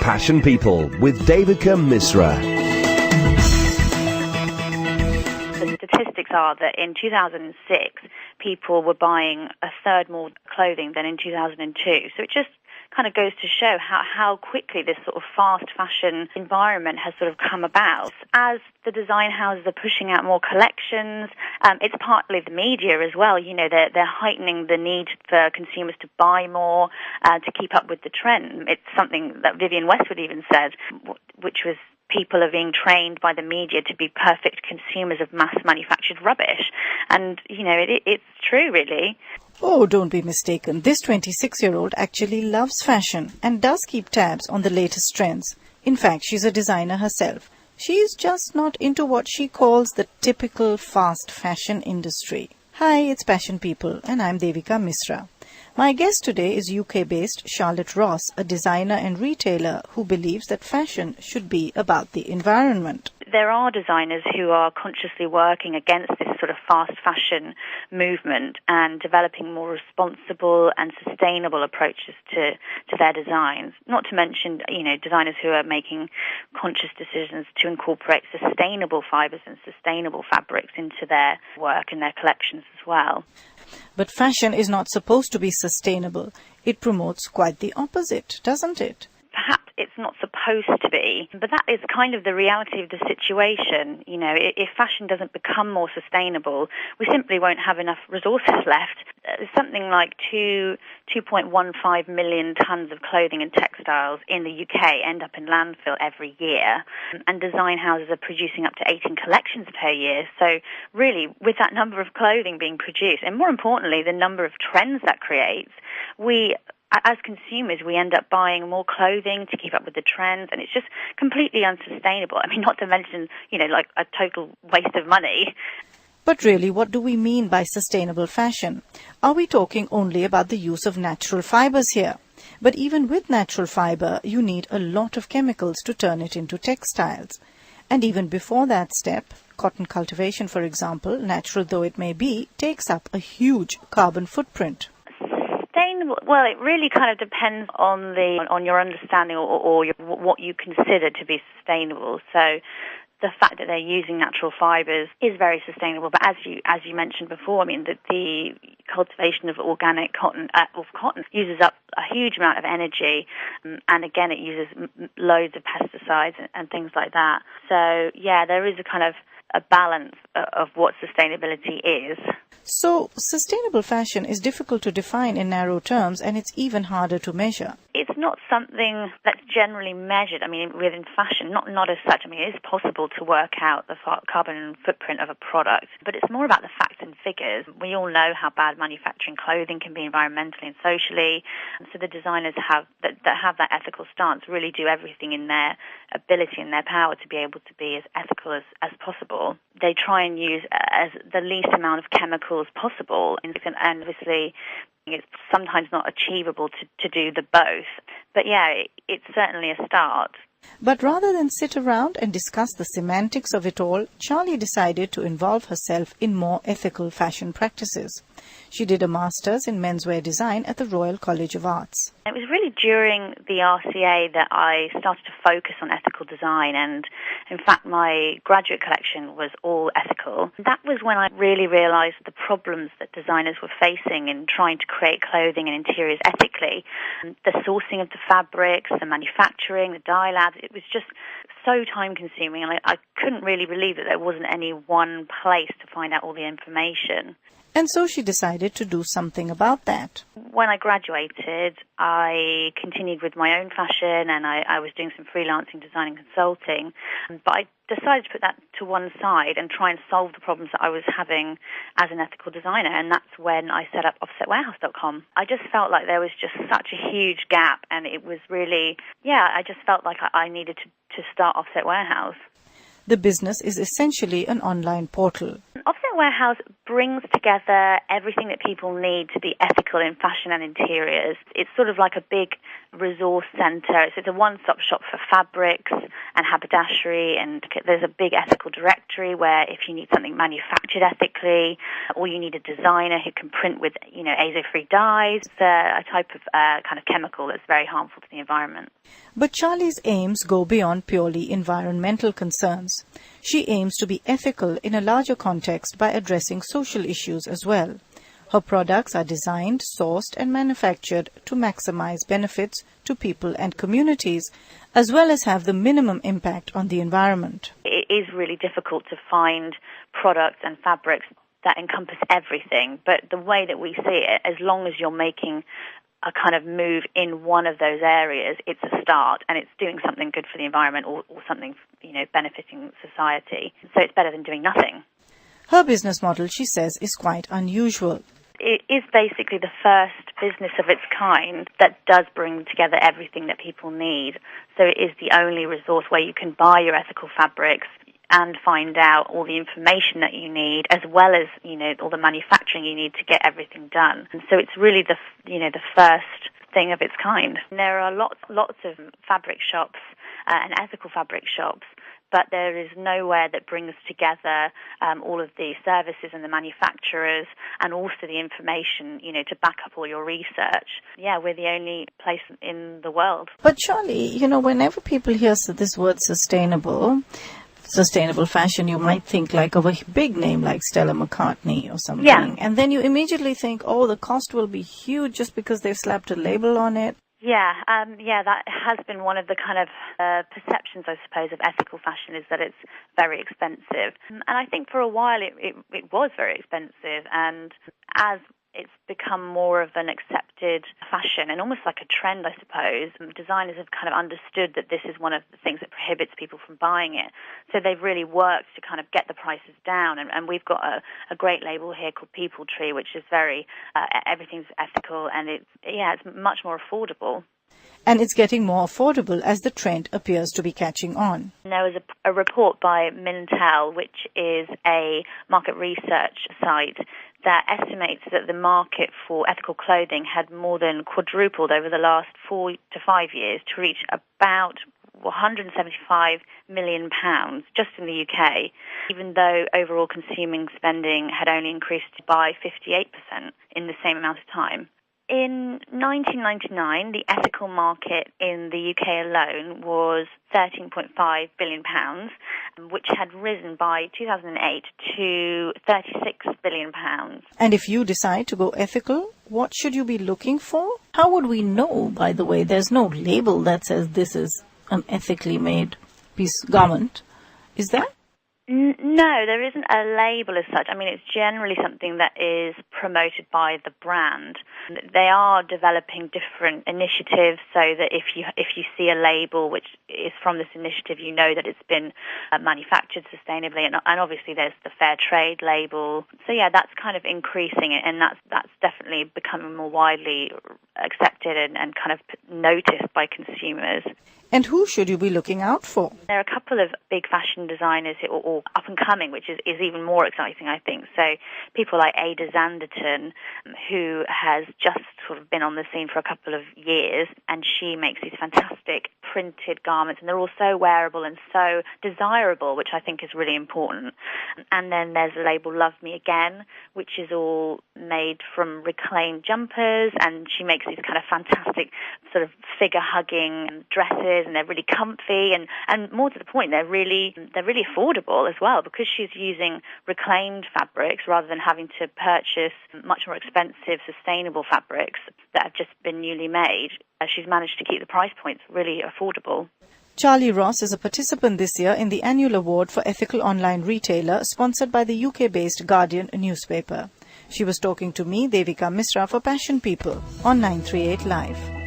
Passion People with Devika Misra. The statistics are that in 2006, people were buying a third more clothing than in 2002. So it just kind of goes to show how quickly this sort of fast fashion environment has sort of come about. As the design houses are pushing out more collections, it's partly the media as well. You know, they're heightening the need for consumers to buy more, to keep up with the trend. It's something that Vivienne Westwood even said, which was people are being trained by the media to be perfect consumers of mass-manufactured rubbish. And, you know, it's true, really. Oh, don't be mistaken. This 26-year-old actually loves fashion and does keep tabs on the latest trends. In fact, she's a designer herself. She's just not into what she calls the typical fast fashion industry. Hi, it's Passion People, and I'm Devika Misra. My guest today is UK-based Charlotte Ross, a designer and retailer who believes that fashion should be about the environment. There are designers who are consciously working against this sort of fast fashion movement and developing more responsible and sustainable approaches to their designs. Not to mention, you know, designers who are making conscious decisions to incorporate sustainable fibres and sustainable fabrics into their work and their collections as well. But fashion is not supposed to be sustainable. It promotes quite the opposite, doesn't it? Perhaps it's not supposed to be, but that is kind of the reality of the situation. You know, if fashion doesn't become more sustainable, we simply won't have enough resources left. Something like 2.15 million tons of clothing and textiles in the UK end up in landfill every year, and design houses are producing up to 18 collections per year. So really, with that number of clothing being produced, and more importantly, the number of trends that creates, as consumers, we end up buying more clothing to keep up with the trends, and it's just completely unsustainable. I mean, not to mention, you know, like a total waste of money. But really, what do we mean by sustainable fashion? Are we talking only about the use of natural fibers here? But even with natural fiber, you need a lot of chemicals to turn it into textiles. And even before that step, cotton cultivation, for example, natural though it may be, takes up a huge carbon footprint. Well, it really kind of depends on your understanding or what you consider to be sustainable. So the fact that they're using natural fibres is very sustainable. But as you mentioned before, I mean, the cultivation of organic cotton uses up a huge amount of energy, and again, it uses loads of pesticides and things like that. So yeah, there is a kind of a balance of what sustainability is. So, sustainable fashion is difficult to define in narrow terms, and it's even harder to measure. It's not something that's generally measured. I mean, within fashion, not as such. I mean, it is possible to work out the carbon footprint of a product, but it's more about the facts and figures. We all know how bad manufacturing clothing can be environmentally and socially, and so the designers that have that ethical stance really do everything in their ability and their power to be able to be as ethical as possible. They try and use as the least amount of chemicals possible, and obviously it's sometimes not achievable to do the both. But yeah, it's certainly a start. But rather than sit around and discuss the semantics of it all, Charlie decided to involve herself in more ethical fashion practices. She did a master's in menswear design at the Royal College of Arts. It was really during the RCA that I started to focus on ethical design, and in fact my graduate collection was all ethical. That was when I really realised the problems that designers were facing in trying to create clothing and interiors ethically. The sourcing of the fabrics, the manufacturing, the dye labs, it was just so time-consuming, and I couldn't really believe that there wasn't any one place to find out all the information. And so she decided to do something about that. When I graduated, I continued with my own fashion, and I was doing some freelancing, design and consulting. But I decided to put that to one side and try and solve the problems that I was having as an ethical designer, and that's when I set up offsetwarehouse.com. I just felt like there was just such a huge gap, and it was really, I just felt like I needed to start Offset Warehouse. The business is essentially an online portal. Offset Fashion Warehouse brings together everything that people need to be ethical in fashion and interiors. It's sort of like a big resource centre. It's a one-stop shop for fabrics and haberdashery, and there's a big ethical directory where if you need something manufactured ethically, or you need a designer who can print with, azo-free dyes, it's a type of kind of chemical that's very harmful to the environment. But Charlie's aims go beyond purely environmental concerns. She aims to be ethical in a larger context by addressing social issues as well. Her products are designed, sourced and manufactured to maximize benefits to people and communities, as well as have the minimum impact on the environment. It is really difficult to find products and fabrics that encompass everything, but the way that we see it, as long as you're making a kind of move in one of those areas, it's a start, and it's doing something good for the environment or something, benefiting society. So it's better than doing nothing. Her business model, she says, is quite unusual. It is basically the first business of its kind that does bring together everything that people need. So it is the only resource where you can buy your ethical fabrics and find out all the information that you need, as well as, all the manufacturing you need to get everything done. And so it's really the first thing of its kind. There are lots of fabric shops and ethical fabric shops, but there is nowhere that brings together all of the services and the manufacturers and also the information, to back up all your research. Yeah, we're the only place in the world. But Charlie, whenever people hear this word sustainable fashion, you might think like of a big name like Stella McCartney or something. Yeah. And then you immediately think, the cost will be huge just because they've slapped a label on it. Yeah, that has been one of the kind of perceptions, I suppose, of ethical fashion, is that it's very expensive. And I think for a while it was very expensive, and as it's become more of an accepted fashion and almost like a trend, I suppose, designers have kind of understood that this is one of the things that prohibits people from buying it. So they've really worked to kind of get the prices down, and we've got a great label here called People Tree, which is very, everything's ethical, and it's much more affordable. And it's getting more affordable as the trend appears to be catching on. There was a report by Mintel, which is a market research site, that estimates that the market for ethical clothing had more than quadrupled over the last 4 to 5 years to reach about £175 million just in the UK, even though overall consuming spending had only increased by 58% in the same amount of time. In 1999, the ethical market in the UK alone was £13.5 billion, which had risen by 2008 to £36 billion. And if you decide to go ethical, what should you be looking for? How would we know, by the way? There's no label that says this is an ethically made garment. Is there? No, there isn't a label as such. I mean, it's generally something that is promoted by the brand. They are developing different initiatives so that if you see a label which is from this initiative, you know that it's been manufactured sustainably. And obviously there's the fair trade label. So yeah, that's kind of increasing, and that's definitely becoming more widely accepted and kind of noticed by consumers. And who should you be looking out for? There are a couple of big fashion designers or up and coming, which is even more exciting, I think. So people like Ada Zanderton, who has just sort of been on the scene for a couple of years, and she makes these fantastic printed garments, and they're all so wearable and so desirable, which I think is really important. And then there's the label Love Me Again, which is all made from reclaimed jumpers, and she makes these kind of fantastic sort of figure-hugging dresses, and they're really comfy, and more to the point, they're really affordable as well, because she's using reclaimed fabrics rather than having to purchase much more expensive sustainable fabrics that have just been newly made. She's managed to keep the price points really affordable. Charlie Ross is a participant this year in the annual award for ethical online retailer sponsored by the UK-based Guardian newspaper. She was talking to me, Devika Misra, for Passion People on 938 Live.